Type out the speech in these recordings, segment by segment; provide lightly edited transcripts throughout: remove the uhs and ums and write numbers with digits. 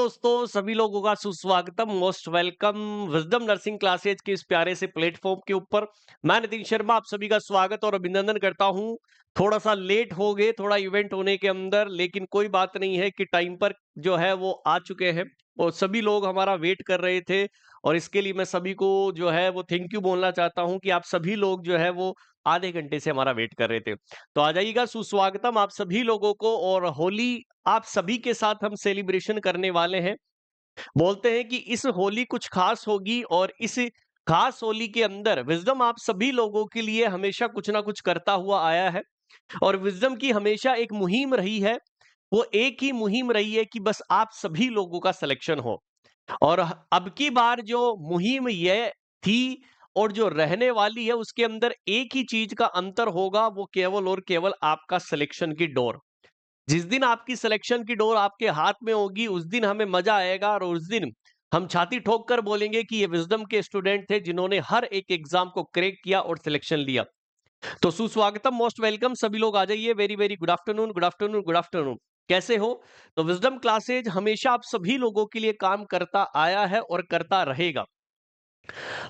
दोस्तों, सभी लोगों का सुस्वागतम, most welcome Wisdom nursing classes के इस प्यारे से प्लेटफ़ॉर्म के ऊपर। मैं नितिन शर्मा आप सभी का स्वागत और अभिनंदन करता हूँ। थोड़ा-सा लेट हो गए, थोड़ा इवेंट होने के अंदर, लेकिन कोई बात नहीं है कि टाइम पर जो है वो आ चुके हैं और सभी लोग हमारा वेट कर रहे थे और इसके लिए मैं सभी को जो है वो थैंक यू बोलना चाहता हूँ कि आप सभी लोग जो है वो आधे घंटे से हमारा वेट कर रहे थे। तो आ जाइएगा, सुस्वागतम आप सभी लोगों को और होली आप सभी के साथ हम सेलिब्रेशन करने वाले हैं। बोलते हैं कि इस होली कुछ खास होगी और इस खास होली के अंदर विज़डम आप सभी लोगों के लिए हमेशा कुछ ना कुछ करता हुआ आया है और विज़डम की हमेशा एक मुहिम रही है। वो एक ही मुहिम रही है कि बस आप सभी लोगों का सिलेक्शन हो और अब की बार जो मुहिम ये थी और जो रहने वाली है उसके अंदर एक ही चीज का अंतर होगा, वो केवल और केवल आपका सिलेक्शन की डोर। जिस दिन आपकी सिलेक्शन की डोर आपके हाथ में होगी उस दिन हमें मजा आएगा और उस दिन हम छाती ठोक कर बोलेंगे कि ये विजडम के स्टूडेंट थे जिन्होंने हर एक एग्जाम को क्रैक किया और सिलेक्शन लिया। तो सुस्वागतम, मोस्ट वेलकम, सभी लोग आ जाइए। Very very good afternoon, good afternoon, good afternoon. कैसे हो? तो विजडम क्लासेज हमेशा आप सभी लोगों के लिए काम करता आया है और करता रहेगा।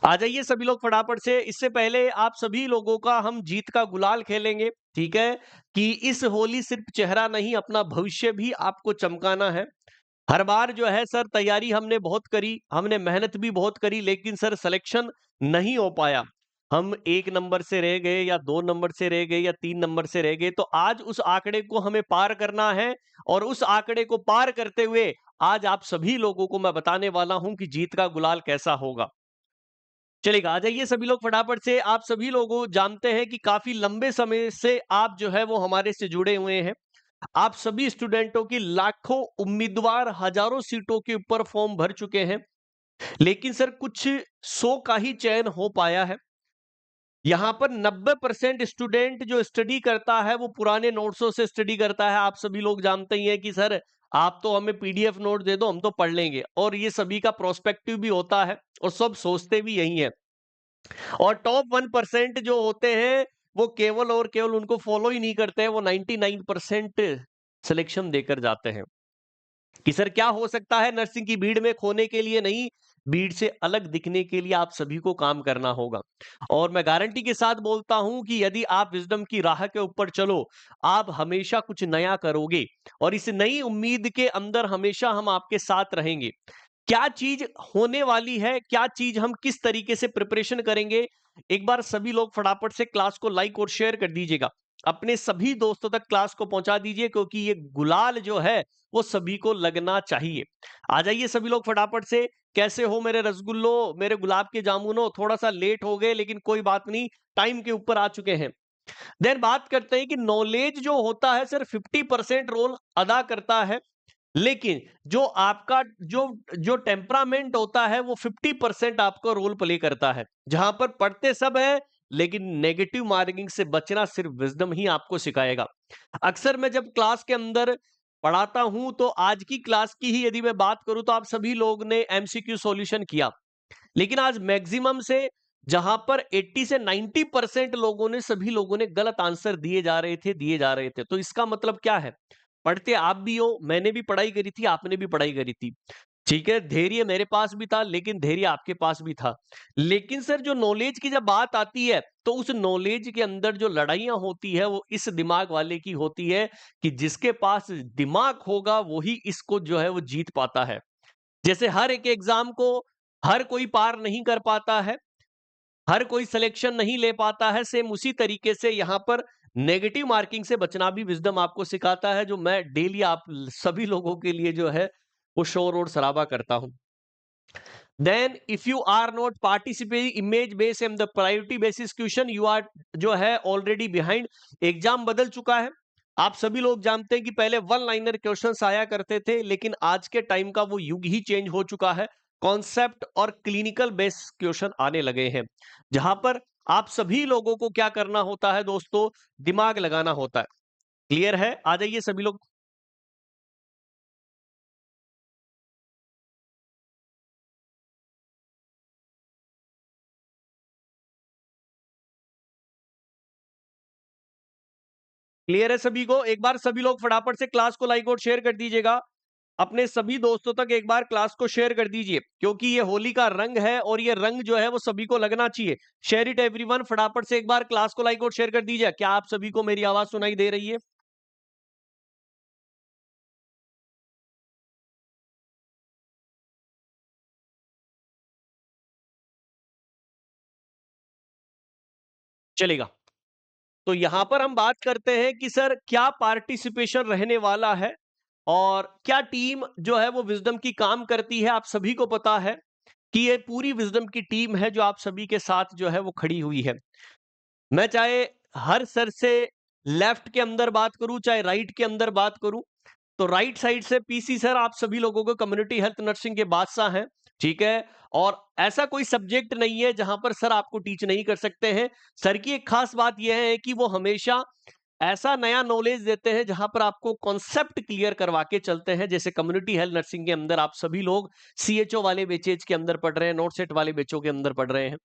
आ जाइए सभी लोग फटाफट से। इससे पहले आप सभी लोगों का हम जीत का गुलाल खेलेंगे, ठीक है? कि इस होली सिर्फ चेहरा नहीं, अपना भविष्य भी आपको चमकाना है। हर बार जो है सर तैयारी हमने बहुत करी, हमने मेहनत भी बहुत करी, लेकिन सर सिलेक्शन नहीं हो पाया। हम 1 नंबर से रह गए या 2 नंबर से रह गए या 3 नंबर से रह गए। तो आज उस आंकड़े को हमें पार करना है और उस आंकड़े को पार करते हुए आज आप सभी लोगों को मैं बताने वाला हूं कि जीत का गुलाल कैसा होगा। चलेगा, आ जाइए सभी लोग फटाफट से। आप सभी लोगों जानते हैं कि काफी लंबे समय से आप जो है वो हमारे से जुड़े हुए हैं। आप सभी स्टूडेंटों की लाखों उम्मीदवार हजारों सीटों के ऊपर फॉर्म भर चुके हैं, लेकिन सर कुछ 100 का ही चयन हो पाया है। यहाँ पर 90% स्टूडेंट जो स्टडी करता है वो पुराने नोट्सों से स्टडी करता है। आप सभी लोग जानते ही हैं कि सर आप तो हमें पीडीएफ नोट दे दो, हम तो पढ़ लेंगे, और ये सभी का प्रोस्पेक्टिव भी होता है और सब सोचते भी यही है। और टॉप 1% जो होते हैं वो केवल और केवल उनको फॉलो ही नहीं करते हैं, वो 99% सिलेक्शन देकर जाते हैं। कि सर क्या हो सकता है नर्सिंग की भीड़ में खोने के लिए? नहीं, भीड़ से अलग दिखने के लिए आप सभी को काम करना होगा। और मैं गारंटी के साथ बोलता हूं कि यदि आप विजडम की राह के ऊपर चलो, आप हमेशा कुछ नया करोगे और इस नई उम्मीद के अंदर हमेशा हम आपके साथ रहेंगे। क्या चीज होने वाली है, क्या चीज हम किस तरीके से प्रिपरेशन करेंगे, एक बार सभी लोग फटाफट से क्लास को लाइक और शेयर कर दीजिएगा। अपने सभी दोस्तों तक क्लास को पहुंचा दीजिए, क्योंकि ये गुलाल जो है वो सभी को लगना चाहिए। आ जाइए सभी लोग फटाफट से। कैसे हो मेरे रसगुल्लो, मेरे गुलाब के जामुनो? थोड़ा सा लेट हो गए लेकिन कोई बात नहीं, टाइम के ऊपर आ चुके हैं। देन बात करते हैं कि नॉलेज जो होता है सिर्फ 50% रोल अदा करता है, लेकिन जो आपका जो जो टेम्परामेंट होता है वो 50% आपको रोल प्ले करता है। जहां पर पढ़ते सब है, लेकिन नेगेटिव मार्किंग से बचना सिर्फ विजडम ही आपको सिखाएगा। अक्सर मैं जब क्लास के अंदर पढ़ाता हूं तो आज की क्लास की ही यदि मैं बात करूं तो आप सभी लोग ने एमसीक्यू सॉल्यूशन किया, लेकिन आज मैक्सिमम से जहां पर 80 से 90% लोगों ने सभी लोगों ने गलत आंसर दिए जा रहे थे। तो इसका मतलब क्या है? पढ़ते आप भी हो, मैंने भी पढ़ाई करी थी, आपने भी पढ़ाई करी थी। ठीक है, धैर्य मेरे पास भी था, लेकिन धैर्य आपके पास भी था। लेकिन सर जो नॉलेज की जब बात आती है, तो उस नॉलेज के अंदर जो लड़ाइयाँ होती है, वो इस दिमाग वाले की होती है कि जिसके पास दिमाग होगा, वही इसको जो है वो जीत पाता है। जैसे हर एक एग्ज़ाम को हर कोई पार नहीं कर पाता है, हर कोई सिलेक्शन नहीं ले पाता है, सेम उसी तरीके से यहाँ पर नेगेटिव मार्किंग से बचना भी विज़डम आपको सिखाता है, जो मैं डेली आप सभी लोगों के लिए जो है वो शोर और शराबा करता हूं। Then if you are not participating image base and the priority basis question, you are जो है ऑलरेडी बिहाइंड। एग्जाम बदल चुका है। आप सभी लोग जानते हैं कि पहले वन लाइनर क्वेश्चंस आया करते थे, लेकिन आज के टाइम का वो युग ही चेंज हो चुका है। कॉन्सेप्ट और क्लिनिकल बेस्ड क्वेश्चन आने लगे हैं, जहां पर आप सभी लोगों को क्या करना होता है दोस्तों? दिमाग लगाना होता है। क्लियर है? आ जाइए सभी लोग। क्लियर है सभी को? एक बार सभी लोग फटाफट से क्लास को लाइक और शेयर कर दीजिएगा। अपने सभी दोस्तों तक एक बार क्लास को शेयर कर दीजिए, क्योंकि ये होली का रंग है और ये रंग जो है वो सभी को लगना चाहिए। शेयर इट एवरीवन, फटाफट से एक बार क्लास को लाइक और शेयर कर दीजिए। क्या आप सभी को मेरी आवाज सुनाई दे रही है? चलेगा। तो यहां पर हम बात करते हैं कि सर क्या पार्टिसिपेशन रहने वाला है और क्या टीम जो है वो विजडम की काम करती है। आप सभी को पता है कि ये पूरी विजडम की टीम है जो आप सभी के साथ जो है वो खड़ी हुई है। मैं चाहे हर सर से लेफ्ट के अंदर बात करूं, चाहे राइट के अंदर बात करूं, तो राइट साइड से पीसी सर आप सभी लोगों को कम्युनिटी हेल्थ नर्सिंग के बादशाह हैं, ठीक है। और ऐसा कोई सब्जेक्ट नहीं है जहां पर सर आपको टीच नहीं कर सकते हैं। सर की एक खास बात यह है कि वो हमेशा ऐसा नया नॉलेज देते हैं जहां पर आपको कॉन्सेप्ट क्लियर करवा के चलते हैं। जैसे कम्युनिटी हेल्थ नर्सिंग के अंदर आप सभी लोग सीएचओ वाले बेचेज के अंदर पढ़ रहे हैं, नोट सेट वाले बेचों के अंदर पढ़ रहे हैं।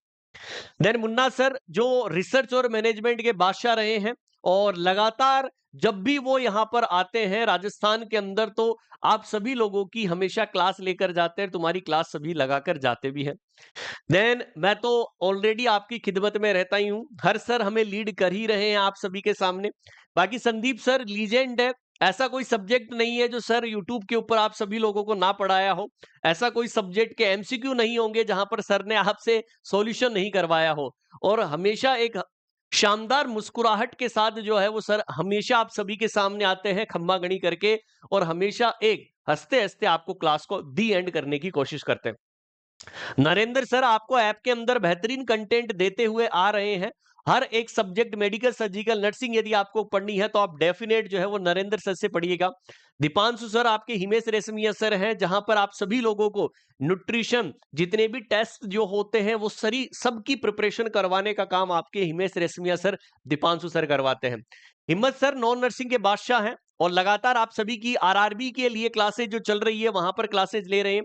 देन मुन्ना सर जो रिसर्च और मैनेजमेंट के बादशाह रहे हैं, और लगातार जब भी वो यहाँ पर आते हैं राजस्थान के अंदर, तो आप सभी लोगों की हमेशा क्लास लेकर जाते हैं, तुम्हारी क्लास सभी लगाकर जाते भी हैं। देन मैं तो ऑलरेडी आपकी खिदमत में रहता ही हूं, हर सर हमें लीड कर ही रहे हैं आप सभी के सामने। बाकी संदीप सर लीजेंड है। ऐसा कोई सब्जेक्ट नहीं है जो सर यूट्यूब के ऊपर आप सभी लोगों को ना पढ़ाया हो। ऐसा कोई सब्जेक्ट के एमसीक्यू नहीं होंगे जहां पर सर ने आपसे सॉल्यूशन नहीं करवाया हो। और हमेशा एक शानदार मुस्कुराहट के साथ जो है वो सर हमेशा आप सभी के सामने आते हैं खम्मा गणी करके, और हमेशा एक हंसते हंसते आपको क्लास को दी एंड करने की कोशिश करते हैं। नरेंद्र सर आपको ऐप के अंदर बेहतरीन कंटेंट देते हुए आ रहे हैं। हर एक सब्जेक्ट मेडिकल सर्जिकल नर्सिंग यदि आपको पढ़नी है तो आप डेफिनेट जो है वो नरेंद्र सर से पढ़िएगा। दीपांशु सर आपके हिमेश रेशमिया सर हैं, जहां पर आप सभी लोगों को न्यूट्रिशन जितने भी टेस्ट जो होते हैं वो सरी सबकी प्रिपरेशन करवाने का काम आपके हिमेश रेशमिया सर, दीपांशु सर करवाते हैं। हिम्मत सर नॉन नर्सिंग के बादशाह हैं और लगातार आप सभी की आरआरबी के लिए क्लासेज जो चल रही है वहां पर क्लासेज ले रहे हैं।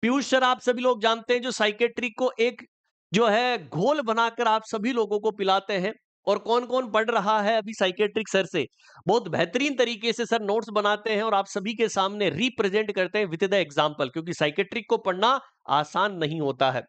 पीयूष सर आप सभी लोग जानते हैं जो साइकेट्रिक को एक जो है घोल बनाकर आप सभी लोगों को पिलाते हैं। और कौन कौन पढ़ रहा है अभी साइकेट्रिक सर से, बहुत बेहतरीन तरीके से सर नोट्स बनाते हैं और आप सभी के सामने रिप्रेजेंट करते हैं विद द एग्जांपल, क्योंकि साइकेट्रिक को पढ़ना आसान नहीं होता है।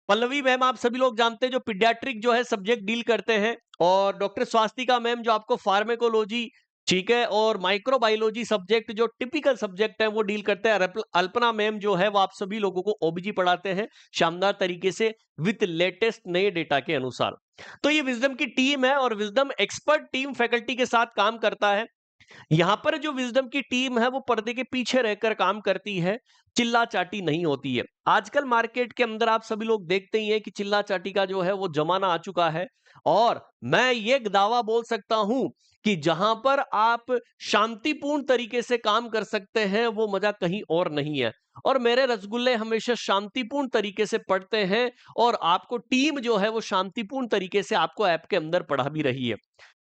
पल्लवी मैम आप सभी लोग जानते हैं जो पीडियाट्रिक जो है सब्जेक्ट डील करते हैं, और डॉक्टर स्वास्तिका मैम जो आपको फार्मेकोलॉजी, ठीक है, और माइक्रोबायोलॉजी सब्जेक्ट जो टिपिकल सब्जेक्ट है वो डील करते हैं। अल्पना मैम जो है वो आप सभी लोगों को ओबीजी पढ़ाते हैं शानदार तरीके से विद लेटेस्ट नए डेटा के अनुसार। तो ये विजडम की टीम है और विजडम एक्सपर्ट टीम फैकल्टी के साथ काम करता है। यहां पर जो विजडम की टीम है वो पर्दे के पीछे रहकर काम करती है, चिल्ला चाटी नहीं होती है। आजकल मार्केट के अंदर आप सभी लोग देखते ही हैं कि चिल्ला चाटी का जो है वो जमाना आ चुका है। और मैं ये दावा बोल सकता हूं कि जहां पर आप शांतिपूर्ण तरीके से काम कर सकते हैं वो मजा कहीं और नहीं है। और मेरे रसगुल्ले हमेशा शांतिपूर्ण तरीके से पढ़ते हैं, और आपको टीम जो है वो शांतिपूर्ण तरीके से आपको ऐप के अंदर पढ़ा भी रही है,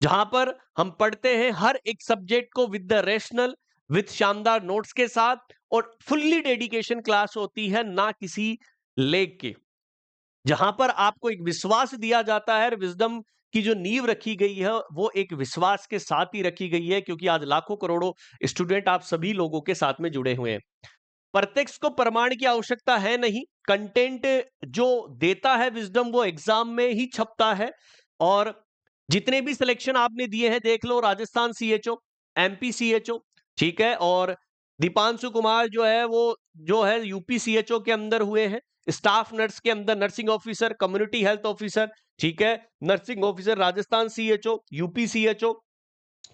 जहां पर हम पढ़ते हैं हर एक सब्जेक्ट को विद द रेशनल, विद शानदार नोट्स के साथ, और फुल्ली डेडिकेशन क्लास होती है ना किसी लेग के, जहां पर आपको एक विश्वास दिया जाता है। विजडम की जो नींव रखी गई है वो एक विश्वास के साथ ही रखी गई है, क्योंकि आज लाखों करोड़ों स्टूडेंट आप सभी लोगों के साथ में जुड़े हुए हैं। प्रत्यक्ष को प्रमाण की आवश्यकता है नहीं, कंटेंट जो देता है विजडम वो एग्जाम में ही छपता है। और जितने भी सिलेक्शन आपने दिए हैं देख लो, राजस्थान सीएचओ, एमपी सीएचओ, ठीक है, और दीपांशु कुमार जो है वो जो है यूपी सीएचओ के अंदर हुए हैं। स्टाफ नर्स के अंदर nursing officer, community health officer, ठीक है, nursing officer Rajasthan CHO, UP CHO,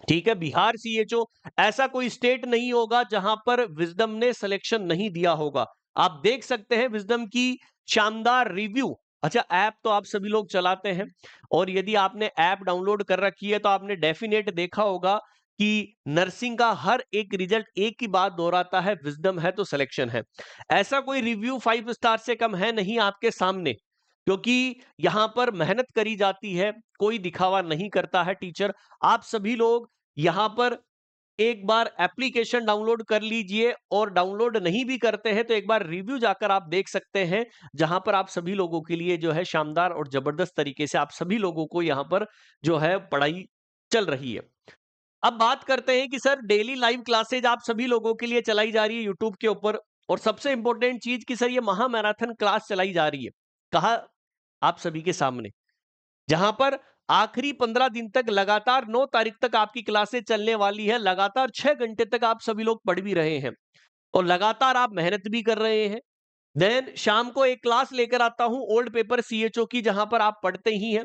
ठीक है, बिहार सीएचओ। ऐसा कोई स्टेट नहीं होगा जहां पर विजडम ने सिलेक्शन नहीं दिया होगा। आप देख सकते हैं विजडम की शानदार रिव्यू। अच्छा, ऐप तो आप सभी लोग चलाते हैं, और यदि आपने ऐप डाउनलोड कर रखी है तो आपने डेफिनेट देखा होगा कि नर्सिंग का हर एक रिजल्ट एक ही बात दोहराता है, विजडम है तो सिलेक्शन है। ऐसा कोई रिव्यू 5 स्टार से कम है नहीं आपके सामने, क्योंकि यहां पर मेहनत करी जाती है, कोई दिखावा नहीं करता है टीचर। आप सभी लोग यहां पर एक बार एप्लीकेशन डाउनलोड कर लीजिए, और डाउनलोड नहीं भी करते हैं तो एक बार रिव्यू जाकर आप देख सकते हैं, जहां पर आप सभी लोगों के लिए जो है शानदार और जबरदस्त तरीके से आप सभी लोगों को यहां पर जो है पढ़ाई चल रही है। अब बात करते हैं कि सर डेली लाइव क्लासेज आप सभी लोगों के लिए चलाई जा रही है यूट्यूब के ऊपर, और सबसे इंपॉर्टेंट चीज कि सर ये महा मैराथन क्लास चलाई जा रही है। कहा? आप सभी के सामने, जहां पर आखिरी 15 दिन तक लगातार 9 तारीख तक आपकी क्लासेस चलने वाली है। लगातार 6 घंटे तक आप सभी लोग पढ़ भी रहे हैं और लगातार आप मेहनत भी कर रहे हैं। देन शाम को एक क्लास लेकर आता हूं ओल्ड पेपर सीएचओ की, जहां पर आप पढ़ते ही हैं,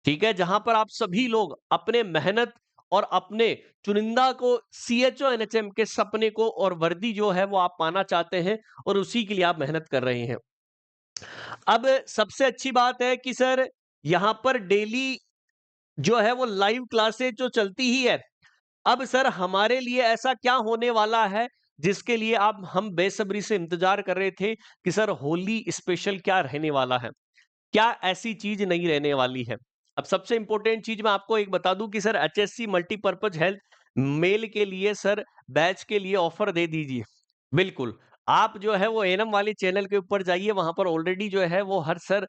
ठीक है, जहां पर आप सभी लोग अपने मेहनत और अपने चुनिंदा को सीएचओ एनएचएम के सपने को और वर्दी जो है वो आप पाना चाहते हैं और उसी के लिए आप मेहनत कर रहे हैं। अब सबसे अच्छी बात है कि सर यहां पर डेली जो है वो लाइव क्लासेस जो चलती ही है। अब सर हमारे लिए ऐसा क्या होने वाला है जिसके लिए आप हम बेसब्री से इंतजार कर रहे थे कि सर होली स्पेशल क्या रहने वाला है? क्या ऐसी चीज नहीं रहने वाली है? अब सबसे इंपॉर्टेंट चीज मैं आपको एक बता दूं कि sir HSC multipurpose health male के लिए सर बैच के लिए ऑफर दे दीजिए। बिल्कुल, आप जो है वो एनएम वाले चैनल के ऊपर जाइए, वहां पर ऑलरेडी जो है वो हर सर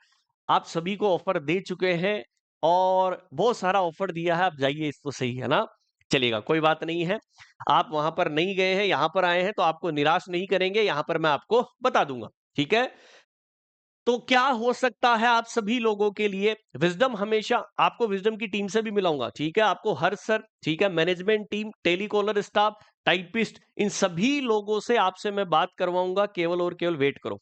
आप सभी को ऑफर दे चुके हैं और बहुत सारा ऑफर दिया है। आप जाइए, इसको सही है ना? चलेगा, कोई बात नहीं है। आप वहां पर नहीं गए हैं, यहाँ पर आए हैं, तो आपको निराश नहीं करेंगे, यहाँ पर मैं आपको बता दूंगा, ठीक है? तो क्या हो सकता है आप सभी लोगों के लिए? विजडम हमेशा आपको विजडम की टीम से भी मिलाऊंगा, ठीक है, आपको हर सर, ठीक है, management team, telecaller staff, typist, इन सभी लोगों से आपसे मैं बात करवाऊंगा। केवल और केवल वेट करो।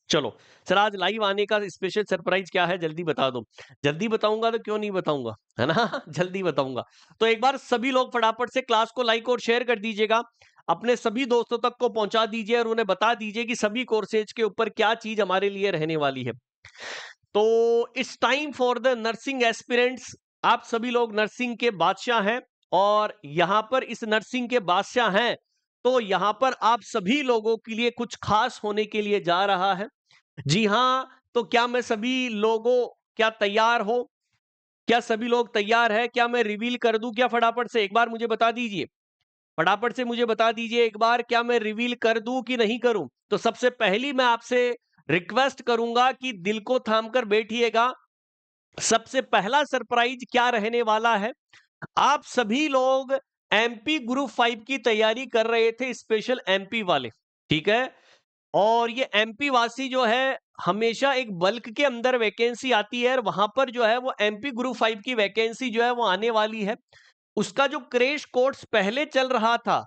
चलो सर, आज लाइव आने का स्पेशल सरप्राइज क्या है, जल्दी बता दो। जल्दी बताऊंगा तो क्यों नहीं बताऊंगा, है ना? जल्दी बताऊंगा। तो एक बार सभी लोग फटाफट से क्लास को लाइक और शेयर कर दीजिएगा, अपने सभी दोस्तों तक को पहुंचा दीजिए और उन्हें बता दीजिए कि सभी कोर्सेज के ऊपर क्या चीज हमारे लिए रहने वाली है। तो it's time for the nursing aspirants. आप सभी लोग नर्सिंग के बादशाह हैं और यहां पर इस नर्सिंग के बादशाह हैं, तो यहां पर आप सभी लोगों के लिए कुछ खास होने के लिए जा रहा है। जी हाँ, तो क्या मैं सभी लोगों, क्या तैयार हो? क्या सभी लोग तैयार हैं? क्या मैं रिवील कर दूं क्या फटाफट से? एक बार मुझे बता दीजिए। फटाफट से मुझे बता दीजिए एक बार, क्या मैं रिवील कर दूं कि नहीं करूं? तो सबसे पहली मैं आपसे रिक्वेस्ट करूंगा कि दिल को थामकर बैठिएगा। सबसे पहला सरप्राइज क्या रहने वाला है? आप सभी लोग एमपी ग्रुप 5 की तैयारी कर रहे थे, स्पेशल एमपी वाले, ठीक है? और ये एमपी वासी जो है, हमेशा एक बल्क के अंदर वैकेंसी आती है और वहां पर जो है वो एमपी ग्रुप 5 की वैकेंसी जो है वो आने वाली है। उसका जो क्रेश कोर्स पहले चल रहा था,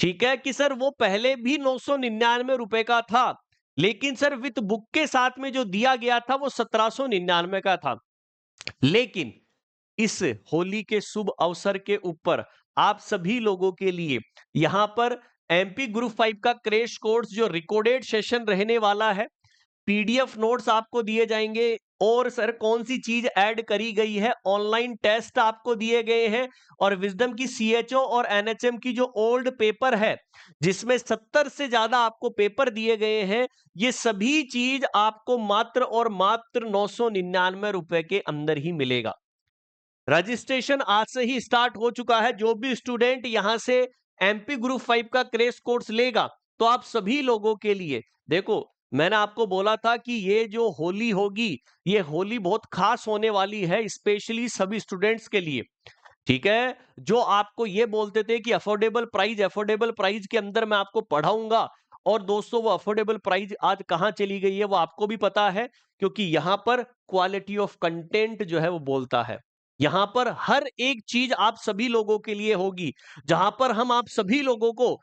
ठीक है, कि सर वो पहले भी 999 रुपए का था, लेकिन सर विथ बुक के साथ में जो दिया गया था वो 1799 का था। लेकिन इस होली के शुभ अवसर के ऊपर आप सभी लोगों के लिए यहां पर एमपी ग्रुप 5 का क्रैश कोर्स जो रिकॉर्डेड सेशन रहने वाला है, पीडीएफ नोट्स आपको दिए जाएंगे और सर कौन सी चीज ऐड करी गई है, ऑनलाइन टेस्ट आपको दिए गए हैं और विजडम की सीएचओ और एनएचएम की जो ओल्ड पेपर है जिसमें 70 से ज्यादा आपको पेपर दिए गए हैं, ये सभी चीज आपको मात्र और मात्र 999 रुपए के अंदर ही मिलेगा। रजिस्ट्रेशन आज से ही स्टार्ट हो चुका है। जो भी स्टूडेंट यहां से एमपी ग्रुप 5 का क्रैश कोर्स लेगा, तो आप सभी लोगों के लिए, देखो मैंने आपको बोला था कि ये जो होली होगी, ये होली बहुत खास होने वाली है, स्पेशली सभी स्टूडेंट्स के लिए, ठीक है? जो आपको ये बोलते थे कि अफोर्डेबल प्राइस के अंदर मैं आपको पढ़ाऊंगा, और दोस्तों वो अफोर्डेबल प्राइस आज कहां चली गई है वो आपको भी पता है, क्योंकि यहां पर क्वालिटी ऑफ कंटेंट जो है वो बोलता है। यहां पर हर एक चीज आप सभी लोगों के लिए होगी, जहां पर हम आप सभी लोगों को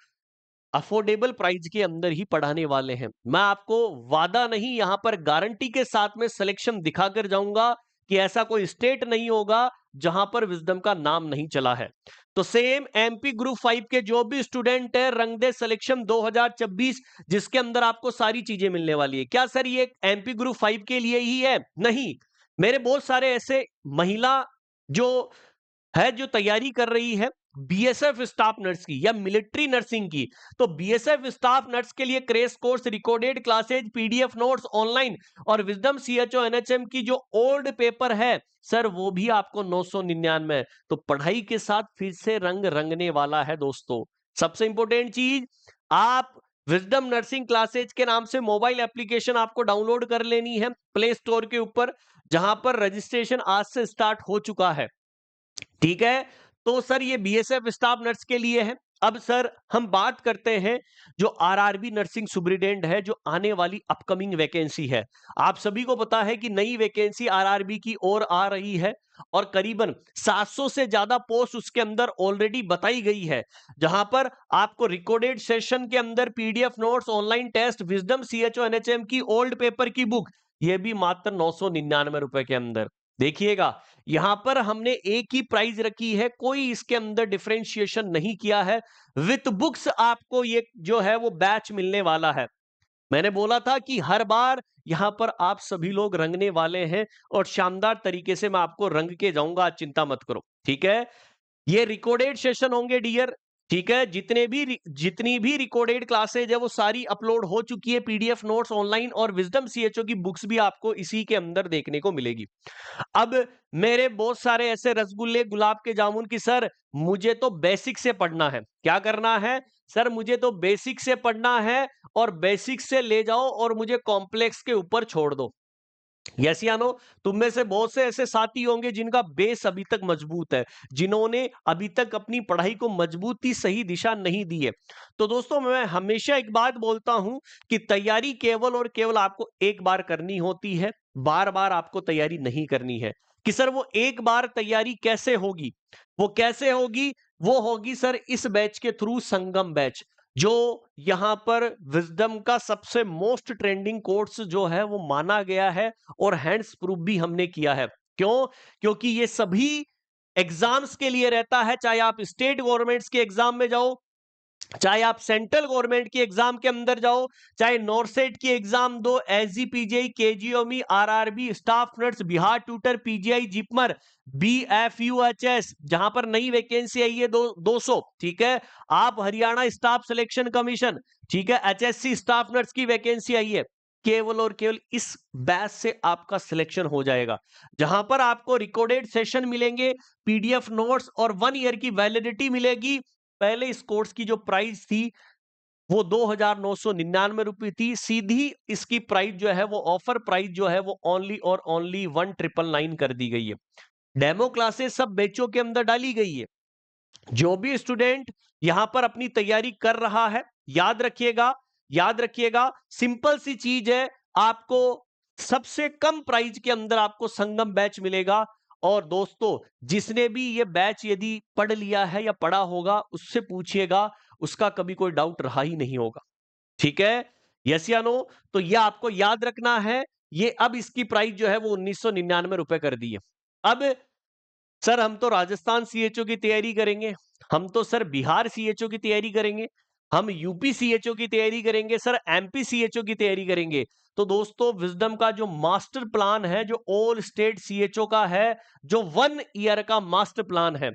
अफोर्डेबल प्राइस के अंदर ही पढ़ाने वाले हैं। मैं आपको वादा नहीं, यहां पर गारंटी के साथ में सिलेक्शन दिखाकर जाऊंगा कि ऐसा कोई स्टेट नहीं होगा जहां पर विजडम का नाम नहीं चला है। तो सेम एमपी ग्रुप 5 के जो भी स्टूडेंट है, रंग दे सिलेक्शन 2026, जिसके अंदर आपको सारी चीजें मिलने वाली है। क्या सर ये एमपी ग्रुप 5 के लिए ही है? नहीं, मेरे बहुत सारे ऐसे महिला जो है जो तैयारी कर रही है बीएसएफ स्टाफ नर्स की या मिलिट्री नर्सिंग की, तो बीएसएफ स्टाफ नर्स के लिए crash course, recorded classes, PDF notes online और विजडम सीएचओ एनएचएम की जो ओल्ड पेपर है सर, वो भी आपको 999। तो पढ़ाई के साथ फिर से रंग रंगने वाला है दोस्तों। सबसे इंपॉर्टेंट चीज, आप विजडम नर्सिंग क्लासेज के नाम से मोबाइल एप्लीकेशन आपको डाउनलोड कर लेनी है प्ले स्टोर के ऊपर, जहां पर रजिस्ट्रेशन आज से स्टार्ट हो चुका है, ठीक है? तो सर ये बीएसएफ स्टाफ नर्स के लिए है। अब सर हम बात करते हैं जो आरआरबी नर्सिंग सुपरिटेंडेंट है, जो आने वाली अपकमिंग वैकेंसी है। आप सभी को पता है कि नई वैकेंसी आरआरबी की ओर आ रही है और करीबन 700 से ज्यादा पोस्ट उसके अंदर ऑलरेडी बताई गई है, जहां पर आपको रिकॉर्डेड सेशन के अंदर PDF notes, online test, wisdom CHO NHM की ओल्ड पेपर की बुक, यह भी मात्र 999 रुपए के अंदर। देखिएगा, यहां पर हमने एक ही प्राइस रखी है, कोई इसके अंदर डिफरेंशिएशन नहीं किया है। विथ बुक्स आपको ये जो है वो बैच मिलने वाला है। मैंने बोला था कि हर बार यहां पर आप सभी लोग रंगने वाले हैं और शानदार तरीके से मैं आपको रंग के जाऊंगा, आज चिंता मत करो, ठीक है। ये रिकॉर्डेड सेशन होंगे डियर, ठीक है। जितनी भी रिकॉर्डेड क्लासेज है वो सारी अपलोड हो चुकी है, पीडीएफ नोट्स ऑनलाइन और विजडम सीएचओ की बुक्स भी आपको इसी के अंदर देखने को मिलेगी। अब मेरे बहुत सारे ऐसे रसगुल्ले, गुलाब के जामुन की सर मुझे तो बेसिक से पढ़ना है। क्या करना है सर? मुझे तो बेसिक से पढ़ना है और बेसिक से ले जाओ और मुझे कॉम्प्लेक्स के ऊपर छोड़ दो। यस या नो? तुम में से बहुत से ऐसे साथी होंगे जिनका बेस अभी तक मजबूत है, जिन्होंने अभी तक अपनी पढ़ाई को मजबूती, सही दिशा नहीं दी है। तो दोस्तों, मैं हमेशा एक बात बोलता हूं कि तैयारी केवल और केवल आपको एक बार करनी होती है, बार बार आपको तैयारी नहीं करनी है। कि सर वो एक बार तैयारी कैसे होगी? वो कैसे होगी? वो होगी सर इस बैच के थ्रू, संगम बैच, जो यहां पर विजडम का सबसे मोस्ट ट्रेंडिंग कोर्स जो है वो माना गया है और हैंड्स प्रूफ भी हमने किया है। क्यों? क्योंकि ये सभी एग्जाम्स के लिए रहता है, चाहे आप स्टेट गवर्नमेंट्स के एग्जाम में जाओ, चाहे आप सेंट्रल गवर्नमेंट की एग्जाम के अंदर जाओ, चाहे नॉर्सेट की एग्जाम दो, SG, PGI, KGMU, RRB, staff nurse, Bihar tutor, PGI, JIPMER, BFUHS, जहां पर नई वैकेंसी आई है 200, ठीक है। आप हरियाणा स्टाफ सिलेक्शन कमीशन, ठीक है, एचएससी स्टाफ नर्स की वैकेंसी आई है। केवल और केवल इस बैच से आपका सिलेक्शन हो जाएगा, जहां पर आपको रिकॉर्डेड सेशन मिलेंगे, पीडीएफ नोट्स और 1 ईयर की वैलिडिटी मिलेगी। पहले इस कोर्स की जो प्राइस थी वो 2,999 रुपए थी। सीधी इसकी प्राइस जो है वो, ऑफर प्राइस जो है वो ओनली और ओनली 1,999 कर दी गई है। डेमो क्लासेस सब बैचों के अंदर डाली गई है। जो भी स्टूडेंट यहां पर अपनी तैयारी कर रहा है, याद रखिएगा, याद रखिएगा, सिंपल सी चीज है, आपको सबसे कम प्राइस के अंदर आपको संगम बैच मिलेगा। और दोस्तों, जिसने भी ये बैच यदि पढ़ लिया है या पढ़ा होगा, उससे पूछिएगा, उसका कभी कोई डाउट रहा ही नहीं होगा, ठीक है। यस या नो? तो ये आपको याद रखना है। ये अब इसकी प्राइस जो है वो 1999 रुपए कर दी है। अब सर हम तो राजस्थान सीएचओ की तैयारी करेंगे, हम तो सर बिहार सीएचओ की तैयारी करेंगे, हम यूपी सीएचओ की तैयारी करेंगे, सर एमपी सीएचओ की तैयारी करेंगे। तो दोस्तों, विजडम का जो मास्टर प्लान है, जो ऑल स्टेट सीएचओ का है, जो 1 ईयर का मास्टर प्लान है,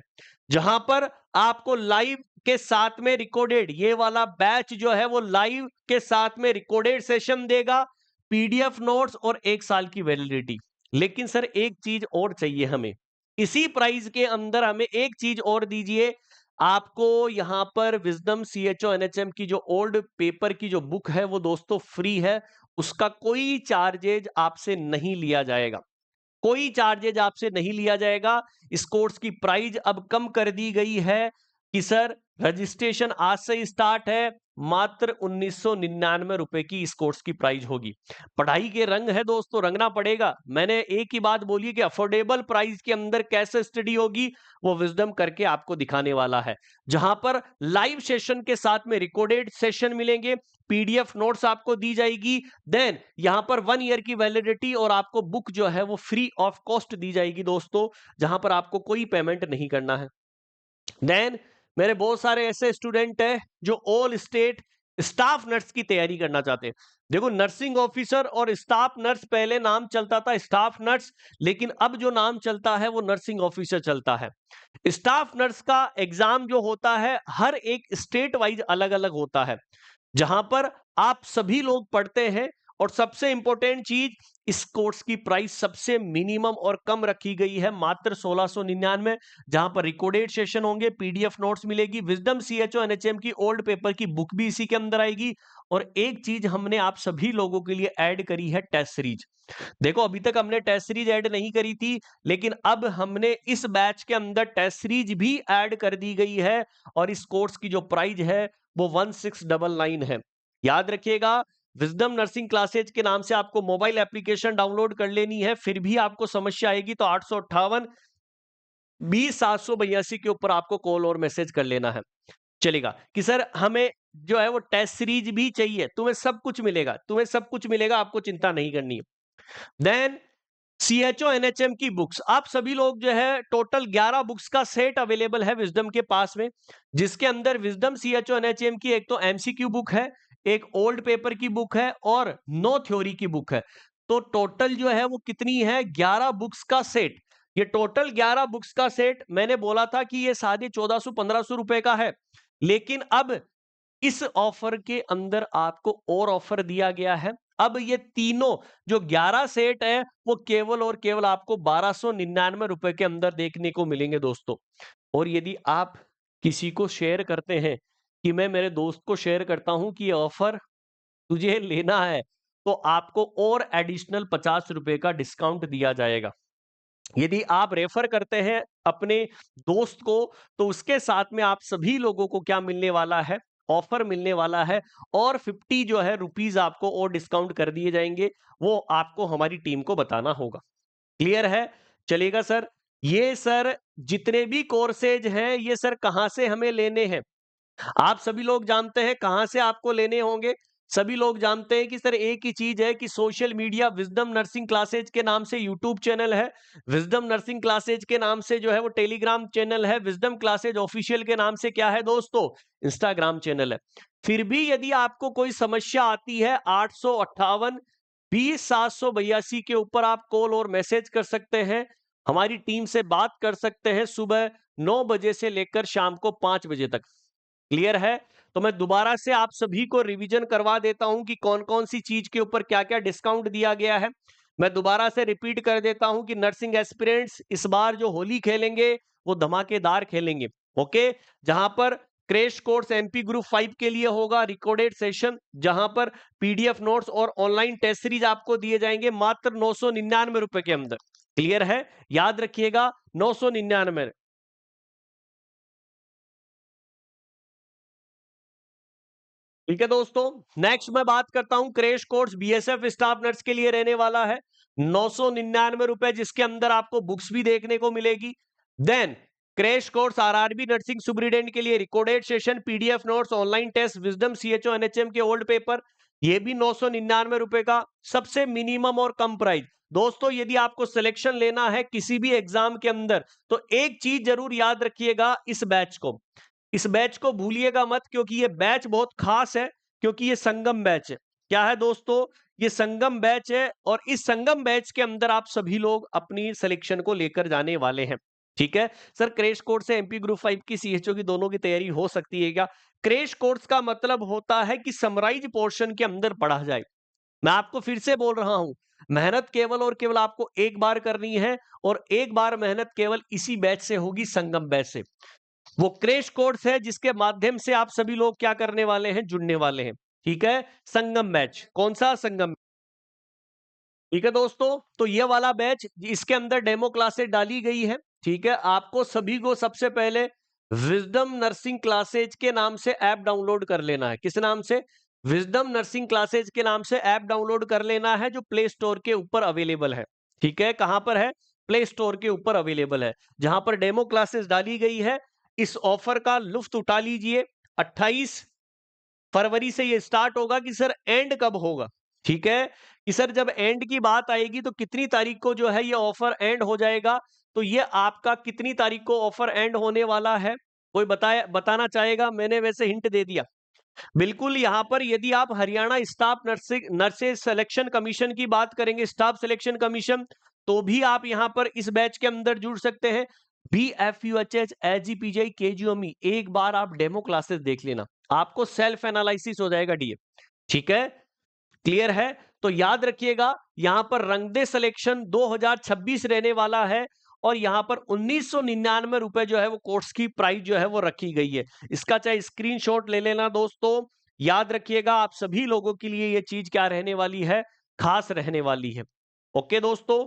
जहां पर आपको लाइव के साथ में रिकॉर्डेड, ये वाला बैच जो है वो लाइव के साथ में रिकॉर्डेड सेशन देगा, पीडीएफ नोट्स और 1 साल की वैलिडिटी। लेकिन सर एक चीज और चाहिए हमें, इसी प्राइस के अंदर हमें एक चीज और दीजिए। आपको यहां पर विजडम सीएचओ एनएचएम की जो ओल्ड पेपर की जो बुक है वो दोस्तों फ्री है, उसका कोई चार्जेज आपसे नहीं लिया जाएगा, कोई चार्जेज आपसे नहीं लिया जाएगा। इस कोर्स की प्राइस अब कम कर दी गई है कि सर रजिस्ट्रेशन आज से ही स्टार्ट है, मात्र 1999 रुपए की इस कोर्स की प्राइस होगी। पढ़ाई के रंग है दोस्तों, रंगना पड़ेगा। मैंने एक ही बात बोली कि अफोर्डेबल प्राइस के अंदर कैसे स्टडी होगी, वो विजडम करके आपको दिखाने वाला है, जहां पर लाइव सेशन के साथ में रिकॉर्डेड सेशन मिलेंगे, पीडीएफ नोट्स आपको दी जाएगी, देन यहां पर 1 ईयर की वैलिडिटी और आपको बुक जो है वो फ्री ऑफ कॉस्ट दी जाएगी दोस्तों, जहां पर आपको कोई पेमेंट नहीं करना है। देन मेरे बहुत सारे ऐसे स्टूडेंट हैं जो ऑल स्टेट स्टाफ नर्स की तैयारी करना चाहते हैं। देखो, नर्सिंग ऑफिसर और स्टाफ नर्स, पहले नाम चलता था स्टाफ नर्स, लेकिन अब जो नाम चलता है वो नर्सिंग ऑफिसर चलता है। स्टाफ नर्स का एग्जाम जो होता है हर एक स्टेट वाइज अलग अलग होता है, जहां पर आप सभी लोग पढ़ते हैं और सबसे इंपॉर्टेंट चीज, इस कोर्स की प्राइस सबसे मिनिमम और कम रखी गई है, मात्र 1699, जहां पर रिकॉर्डेड सेशन होंगे, पीडीएफ नोट्स मिलेगी, विजडम सीएचओ एनएचएम की ओल्ड पेपर की बुक भी इसी के अंदर आएगी। और एक चीज हमने आप सभी लोगों के लिए ऐड करी है, टेस्ट सीरीज। देखो अभी तक हमने टेस्ट सीरीज ऐड नहीं करी थी, लेकिन अब हमने इस बैच के अंदर टेस्ट सीरीज भी ऐड कर दी गई है, और इस कोर्स की जो प्राइस है वो 1699 है। याद रखिएगा, विजडम नर्सिंग क्लासेज के नाम से आपको मोबाइल एप्लीकेशन डाउनलोड कर लेनी है, फिर भी आपको समस्या आएगी तो 858-20-782 के ऊपर आपको कॉल और मैसेज कर लेना है, चलेगा। कि सर हमें जो है वो टेस्ट सीरीज भी चाहिए, तुम्हें सब कुछ मिलेगा, तुम्हें सब कुछ मिलेगा, आपको चिंता नहीं करनी है। देन सीएचओ एनएचएम की बुक्स, आप सभी लोग जो है टोटल 11 बुक्स का सेट अवेलेबल है विजडम के पास में, जिसके अंदर विजडम सीएचओ एनएचएम की एक तो एमसीक्यू बुक है, एक ओल्ड पेपर की बुक है और नो थ्योरी की बुक है। तो टोटल जो है वो कितनी है, 11 बुक्स का सेट। ये टोटल 11 बुक्स का सेट, मैंने बोला था कि ये साढ़े 1400-1500 रुपए का है, लेकिन अब इस ऑफर के अंदर आपको और ऑफर दिया गया है। अब ये तीनों जो 11 सेट है वो केवल और केवल आपको 1299 रुपए के अंदर देखने को मिलेंगे दोस्तों। और यदि आप किसी को शेयर करते हैं कि मैं मेरे दोस्त को शेयर करता हूं कि ये ऑफर तुझे लेना है, तो आपको और एडिशनल 50 रुपए का डिस्काउंट दिया जाएगा। यदि आप रेफर करते हैं अपने दोस्त को, तो उसके साथ में आप सभी लोगों को क्या मिलने वाला है, ऑफर मिलने वाला है, और 50 जो है रुपीज आपको और डिस्काउंट कर दिए जाएंगे, वो आपको हमारी टीम को बताना होगा। क्लियर है, चलेगा सर। ये सर जितने भी कोर्सेज हैं, ये सर कहां से हमें लेने हैं, आप सभी लोग जानते हैं कहां से आपको लेने होंगे। सभी लोग जानते हैं कि सर एक ही चीज है कि social media wisdom nursing classes के नाम से यूट्यूब चैनल है, विजडम नर्सिंग क्लासेज के नाम से जो है वो टेलीग्राम चैनल है, विजडम क्लासेज ऑफिशियल के नाम से क्या है दोस्तों, इंस्टाग्राम चैनल है। फिर भी यदि आपको कोई समस्या आती है, 858-20-782 के ऊपर आप कॉल और मैसेज कर सकते हैं, हमारी टीम से बात कर सकते हैं सुबह 9 बजे से लेकर शाम को 5 बजे तक। क्लियर है, तो मैं दोबारा से आप सभी को रिवीजन करवा देता हूं कि कौन कौन सी चीज के ऊपर क्या क्या डिस्काउंट दिया गया है। मैं दोबारा से रिपीट कर देता हूं कि नर्सिंग एस्पिरेंट्स इस बार जो होली खेलेंगे वो धमाकेदार खेलेंगे। ओके, जहां पर क्रैश कोर्स एमपी ग्रुप 5 के लिए होगा रिकॉर्डेड सेशन, जहां पर पीडीएफ नोट्स और ऑनलाइन टेस्ट सीरीज आपको दिए जाएंगे मात्र 999 रुपए के अंदर। क्लियर है, याद रखिएगा 999। ठीक है दोस्तों, नेक्स्ट मैं बात करता हूं crash course BSF staff nurse के लिए रहने वाला है 999 रुपए, जिसके अंदर आपको बुक्स भी देखने को मिलेगी। Then crash course RRB nursing superintendent के लिए recorded session, PDF notes, online test, wisdom CHO NHM के ओल्ड पेपर, ये भी 999 रुपए का सबसे मिनिमम और कम प्राइस। दोस्तों यदि आपको सिलेक्शन लेना है किसी भी एग्जाम के अंदर, तो एक चीज जरूर याद रखिएगा, इस बैच को, इस बैच को भूलिएगा मत, क्योंकि ये बैच बहुत खास है, क्योंकि ये संगम बैच है। क्या है दोस्तों, ये संगम बैच है, और इस संगम बैच के अंदर आप सभी लोग अपनी सिलेक्शन को लेकर जाने वाले हैं। ठीक है सर, क्रैश कोर्स से एमपी ग्रुप 5 की सीएचओ की दोनों की तैयारी हो सकती है क्या? क्रैश कोर्स का मतलब होता है कि समराइज पोर्शन के अंदर पढ़ा जाए। मैं आपको फिर से बोल रहा हूं, मेहनत केवल और केवल आपको एक बार करनी है, और एक बार मेहनत केवल इसी बैच से होगी, संगम बैच से। वो क्रैश कोर्स है जिसके माध्यम से आप सभी लोग क्या करने वाले हैं, जुड़ने वाले हैं। ठीक है, संगम बैच, कौन सा संगम? ठीक है दोस्तों, तो ये वाला बैच, इसके अंदर डेमो क्लासेस डाली गई है। ठीक है, आपको सभी को सबसे पहले विजडम नर्सिंग क्लासेज के नाम से ऐप डाउनलोड कर लेना है। किस नाम से? विजडम नर्सिंग क्लासेज के नाम से ऐप डाउनलोड कर लेना है, जो प्ले स्टोर के ऊपर अवेलेबल है। ठीक है, कहां पर है? प्ले स्टोर के ऊपर अवेलेबल है, जहां पर डेमो क्लासेस डाली गई है। इस ऑफर का लुफ्त उठा लीजिए। 28 फरवरी से ये स्टार्ट होगा कि सर एंड कब होगा? ठीक है, कि सर जब एंड की बात आएगी तो कितनी तारीख को जो है ये ऑफर एंड हो जाएगा, तो ये आपका कितनी तारीख को ऑफर एंड होने वाला है, कोई बताना चाहेगा? मैंने वैसे हिंट दे दिया। बिल्कुल, यहां पर यदि आप Haryana staff nursing nurses selection commission की बात करेंगे, स्टाफ सिलेक्शन कमीशन, तो भी आप यहां पर इस बैच के अंदर जुड़ सकते हैं। BFUHH AGPJ KGOME, एक बार आप डेमो क्लासेस देख लेना, आपको सेल्फ एनालिसिस हो जाएगा डीए। ठीक है, क्लियर है? तो याद रखिएगा यहां पर रंग दे सिलेक्शन 2026 रहने वाला है और यहां पर 1999 रुपए जो है वो कोर्स की प्राइस जो है वो रखी गई है। इसका चाहे स्क्रीनशॉट ले लेना दोस्तों। याद रखिएगा आप सभी लोगों के लिए ये चीज क्या रहने वाली है, खास रहने वाली है। ओके दोस्तों।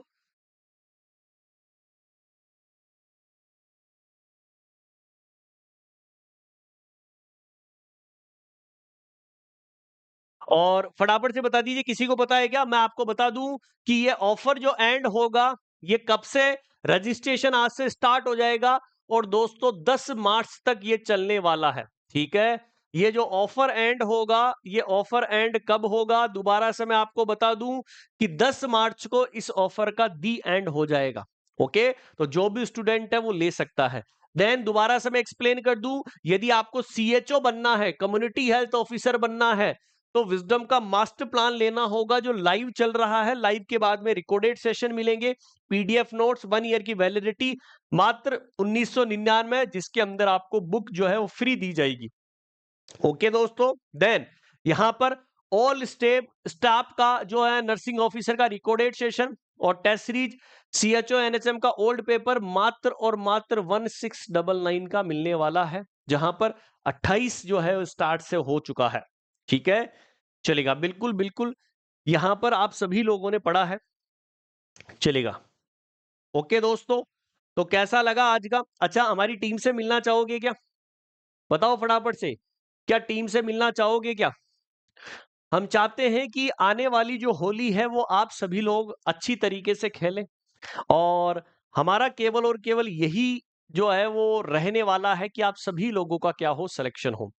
और फटाफट से बता दीजिए किसी को पता है क्या? मैं आपको बता दूं कि ये ऑफर जो एंड होगा ये कब से, रजिस्ट्रेशन आज से स्टार्ट हो जाएगा और दोस्तों 10 मार्च तक ये चलने वाला है। ठीक है, ये जो ऑफर एंड होगा ये ऑफर एंड कब होगा दोबारा से मैं आपको बता दूं कि 10 मार्च को इस ऑफर का दी एंड हो जाएगा। ओके, तो जो भी स्टूडेंट है वो ले सकता है। देन दोबारा से मैं एक्सप्लेन कर दूं, यदि आपको सीएचओ बनना है, कम्युनिटी हेल्थ ऑफिसर बनना है, तो विजडम का मास्टर प्लान लेना होगा जो लाइव चल रहा है। लाइव के बाद में रिकॉर्डेड सेशन मिलेंगे, पीडीएफ नोट्स, 1 ईयर की वैलिडिटी, मात्र 1999, जिसके अंदर आपको बुक जो है वो फ्री दी जाएगी। ओके दोस्तों। देन यहां पर ऑल स्टाफ का जो है नर्सिंग ऑफिसर का रिकॉर्डेड सेशन और टेस्ट सीरीज, सीएचओ एनएचएम का ओल्ड पेपर मात्र और मात्र 1699 का मिलने वाला है, जहां पर 28 जो है स्टार्ट से हो चुका है। ठीक है, चलेगा, बिल्कुल बिल्कुल, यहां पर आप सभी लोगों ने पढ़ा है, चलेगा। ओके दोस्तों, तो कैसा लगा आज का? अच्छा, हमारी टीम से मिलना चाहोगे क्या? बताओ फटाफट से, क्या टीम से मिलना चाहोगे क्या? हम चाहते हैं कि आने वाली जो होली है वो आप सभी लोग अच्छी तरीके से खेलें और हमारा केवल और केवल यही जो है वो रहने वाला है कि आप सभी लोगों का क्या हो, सिलेक्शन हो।